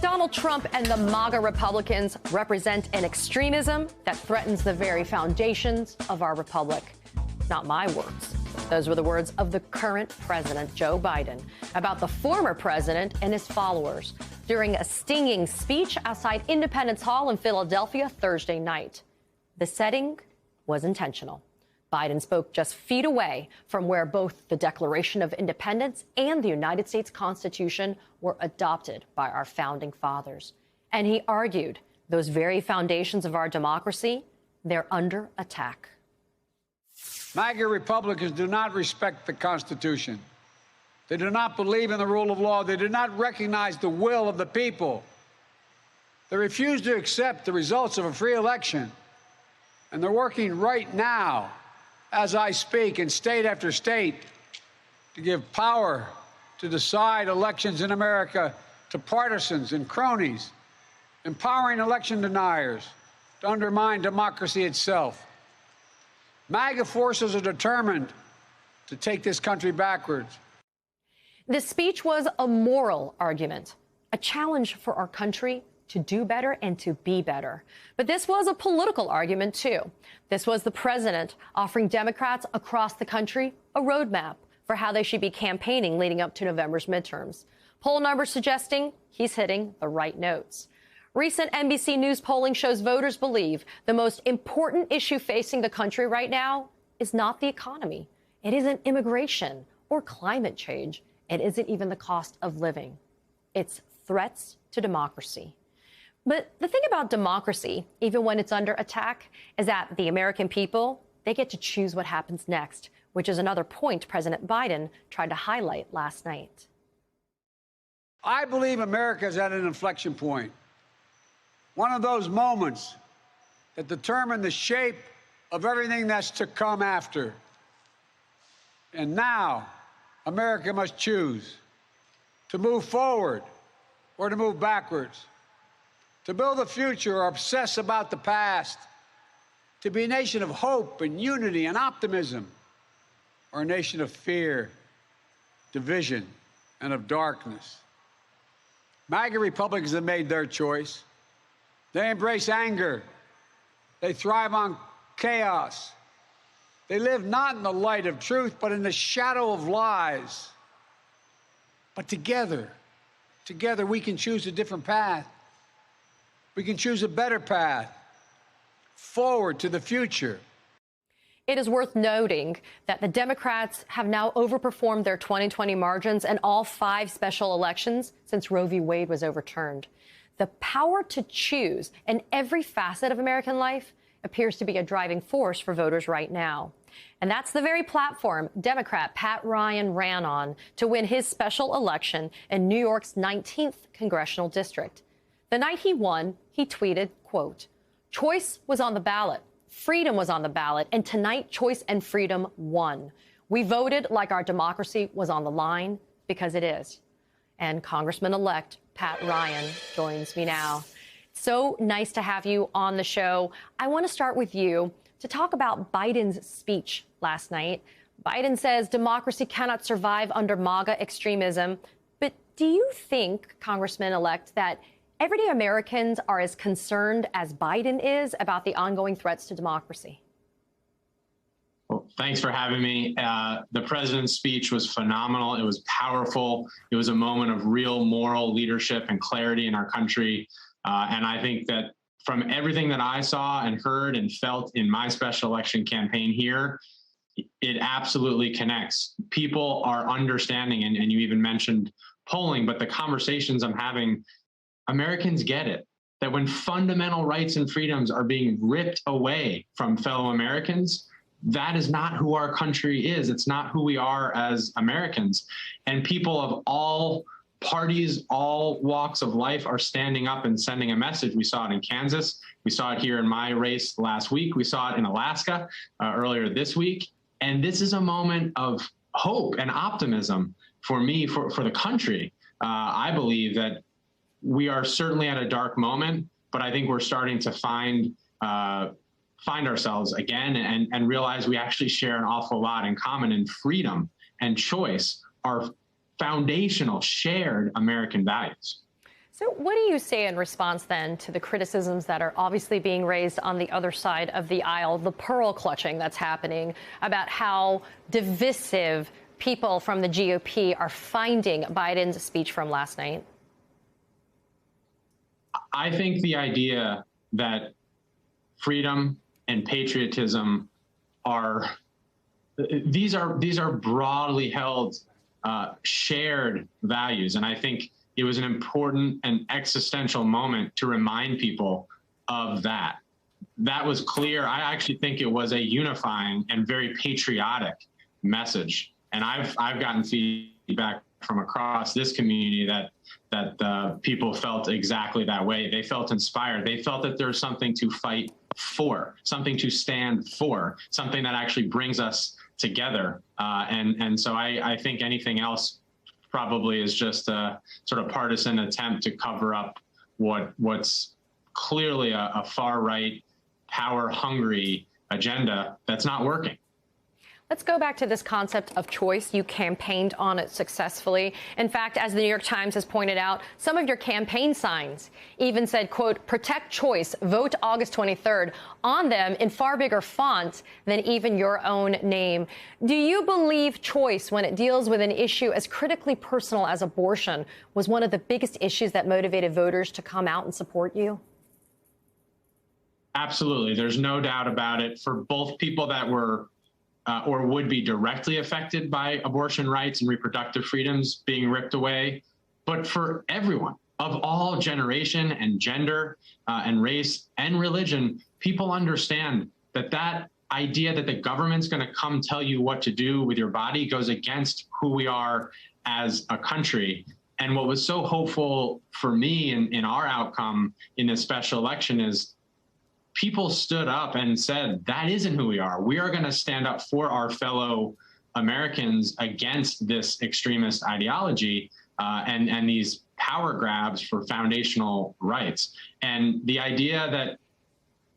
Donald Trump and the MAGA Republicans represent an extremism that threatens the very foundations of our republic. Not my words. Those were the words of the current president, Joe Biden, about the former president and his followers during a stinging speech outside Independence Hall in Philadelphia Thursday night. The setting was intentional. Biden spoke just feet away from where both the Declaration of Independence and the United States Constitution were adopted by our founding fathers. And he argued those very foundations of our democracy, they're under attack. MAGA Republicans do not respect the Constitution. They do not believe in the rule of law. They do not recognize the will of the people. They refuse to accept the results of a free election. And they're working right now, as I speak, in state after state, to give power to decide elections in America to partisans and cronies, empowering election deniers to undermine democracy itself. MAGA forces are determined to take this country backwards. This speech was a moral argument, a challenge for our country to do better and to be better. But this was a political argument, too. This was the president offering Democrats across the country a roadmap for how they should be campaigning leading up to November's midterms. Poll numbers suggesting he's hitting the right notes. Recent NBC News polling shows voters believe the most important issue facing the country right now is not the economy. It isn't immigration or climate change. It isn't even the cost of living. It's threats to democracy. But the thing about democracy, even when it's under attack, is that the American people, they get to choose what happens next, which is another point President Biden tried to highlight last night. I believe America is at an inflection point. One of those moments that determine the shape of everything that's to come after. And now, America must choose to move forward or to move backwards, to build a future or obsess about the past, to be a nation of hope and unity and optimism, or a nation of fear, division, and of darkness. MAGA Republicans have made their choice. They embrace anger. They thrive on chaos. They live not in the light of truth, but in the shadow of lies. But together we can choose a different path. We can choose a better path forward to the future. It is worth noting that the Democrats have now overperformed their 2020 margins in all 5 special elections since Roe v. Wade was overturned. The power to choose in every facet of American life appears to be a driving force for voters right now. And that's the very platform Democrat Pat Ryan ran on to win his special election in New York's 19th congressional district. The night he won, he tweeted, quote, "Choice was on the ballot, freedom was on the ballot, and tonight choice and freedom won. We voted like our democracy was on the line, because it is." And Congressman-elect Pat Ryan joins me now. So nice to have you on the show. I want to start with you to talk about Biden's speech last night. Biden says democracy cannot survive under MAGA extremism. But do you think, Congressman-elect, that everyday Americans are as concerned as Biden is about the ongoing threats to democracy? Well, thanks for having me. The president's speech was phenomenal. It was powerful. It was a moment of real moral leadership and clarity in our country. And I think that from everything that I saw and heard and felt in my special election campaign here, it absolutely connects. People are understanding, and you even mentioned polling, but the conversations I'm having, Americans get it, that when fundamental rights and freedoms are being ripped away from fellow Americans, that is not who our country is. It's not who we are as Americans. And people of all parties, all walks of life are standing up and sending a message. We saw it in Kansas. We saw it here in my race last week. We saw it in Alaska earlier this week. And this is a moment of hope and optimism for me, for the country. I believe that we are certainly at a dark moment, but I think we're starting to find ourselves again and realize we actually share an awful lot in common, and freedom and choice are foundational, shared American values. So what do you say in response then to the criticisms that are obviously being raised on the other side of the aisle, the pearl clutching that's happening about how divisive people from the GOP are finding Biden's speech from last night? I think the idea that freedom and patriotism are broadly held, shared values. And I think it was an important and existential moment to remind people of that. That was clear. I actually think it was a unifying and very patriotic message. And I've gotten feedback from across this community that people felt exactly that way. They felt inspired. They felt that there's something to fight for, something to stand for, something that actually brings us together. And so I think anything else probably is just a sort of partisan attempt to cover up what's clearly a far-right, power-hungry agenda that's not working. Let's go back to this concept of choice. You campaigned on it successfully. In fact, as the New York Times has pointed out, some of your campaign signs even said, quote, protect choice, vote August 23rd on them in far bigger font than even your own name. Do you believe choice, when it deals with an issue as critically personal as abortion, was one of the biggest issues that motivated voters to come out and support you? Absolutely. There's no doubt about it. For both people that were or would be directly affected by abortion rights and reproductive freedoms being ripped away, but for everyone of all generation and gender and race and religion, people understand that idea that the government's going to come tell you what to do with your body goes against who we are as a country. And what was so hopeful for me in our outcome in this special election is people stood up and said, that isn't who we are. We are going to stand up for our fellow Americans against this extremist ideology and these power grabs for foundational rights. And the idea that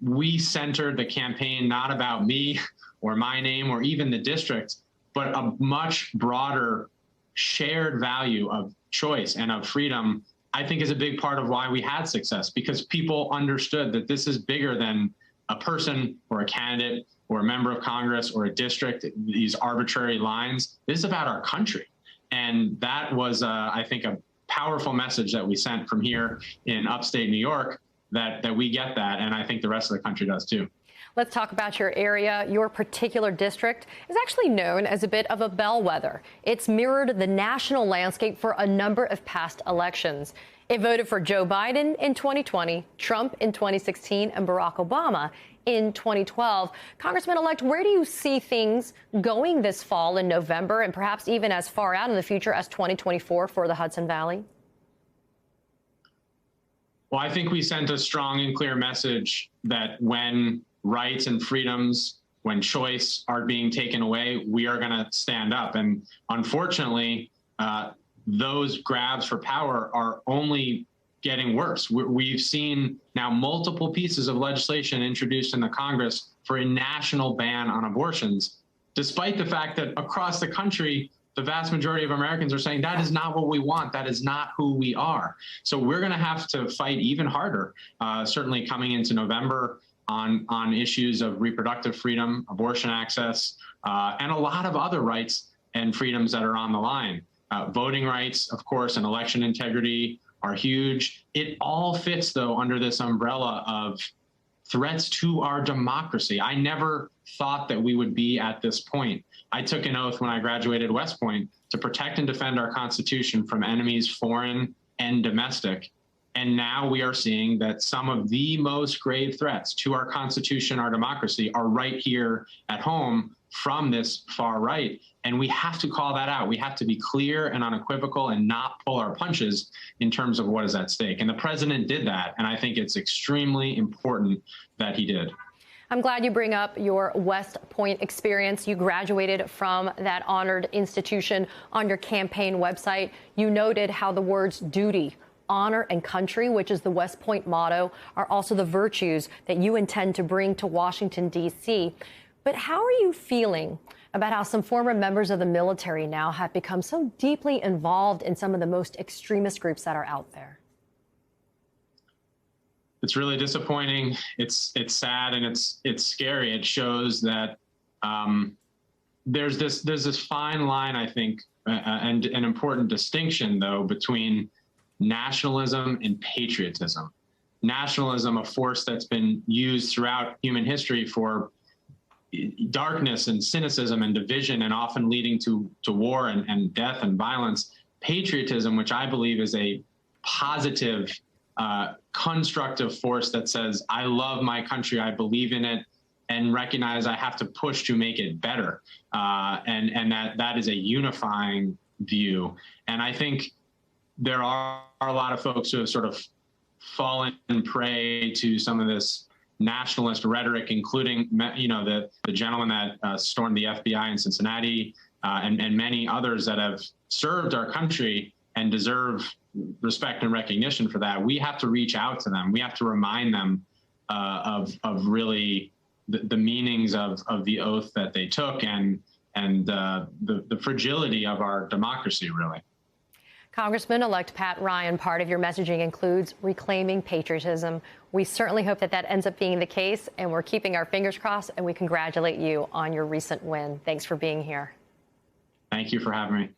we centered the campaign not about me or my name or even the district, but a much broader shared value of choice and of freedom, I think is a big part of why we had success, because people understood that this is bigger than a person or a candidate or a member of Congress or a district, these arbitrary lines. This is about our country. And that was, I think, a powerful message that we sent from here in upstate New York, that we get that. And I think the rest of the country does too. Let's talk about your area. Your particular district is actually known as a bit of a bellwether. It's mirrored the national landscape for a number of past elections. It voted for Joe Biden in 2020, Trump in 2016, and Barack Obama in 2012. Congressman-elect, where do you see things going this fall in November and perhaps even as far out in the future as 2024 for the Hudson Valley? Well, I think we sent a strong and clear message that when rights and freedoms, when choice are being taken away, we are going to stand up. And unfortunately, those grabs for power are only getting worse. We've seen now multiple pieces of legislation introduced in the Congress for a national ban on abortions, despite the fact that across the country, the vast majority of Americans are saying that is not what we want. That is not who we are. So we're going to have to fight even harder, certainly coming into November, on issues of reproductive freedom, abortion access, and a lot of other rights and freedoms that are on the line. Voting rights, of course, and election integrity are huge. It all fits, though, under this umbrella of threats to our democracy. I never thought that we would be at this point. I took an oath when I graduated West Point to protect and defend our Constitution from enemies, foreign and domestic. And now we are seeing that some of the most grave threats to our Constitution, our democracy, are right here at home from this far right. And we have to call that out. We have to be clear and unequivocal and not pull our punches in terms of what is at stake. And the president did that. And I think it's extremely important that he did. I'm glad you bring up your West Point experience. You graduated from that honored institution. On your campaign website, you noted how the words duty, honor, and country, which is the West Point motto, are also the virtues that you intend to bring to Washington, D.C. But how are you feeling about how some former members of the military now have become so deeply involved in some of the most extremist groups that are out there? It's really disappointing. It's sad, and it's scary. It shows that there's this fine line, I think, and an important distinction, though, between nationalism and patriotism. Nationalism, a force that's been used throughout human history for darkness and cynicism and division, and often leading to war and death and violence. Patriotism, which I believe is a positive, constructive force that says, I love my country, I believe in it, and recognize I have to push to make it better. And that is a unifying view. And I think there are a lot of folks who have sort of fallen prey to some of this nationalist rhetoric, including, the gentleman that stormed the FBI in Cincinnati, and many others that have served our country and deserve respect and recognition for that. We have to reach out to them. We have to remind them of really the meanings of the oath that they took, and the fragility of our democracy, really. Congressman-elect Pat Ryan, part of your messaging includes reclaiming patriotism. We certainly hope that that ends up being the case, and we're keeping our fingers crossed, and we congratulate you on your recent win. Thanks for being here. Thank you for having me.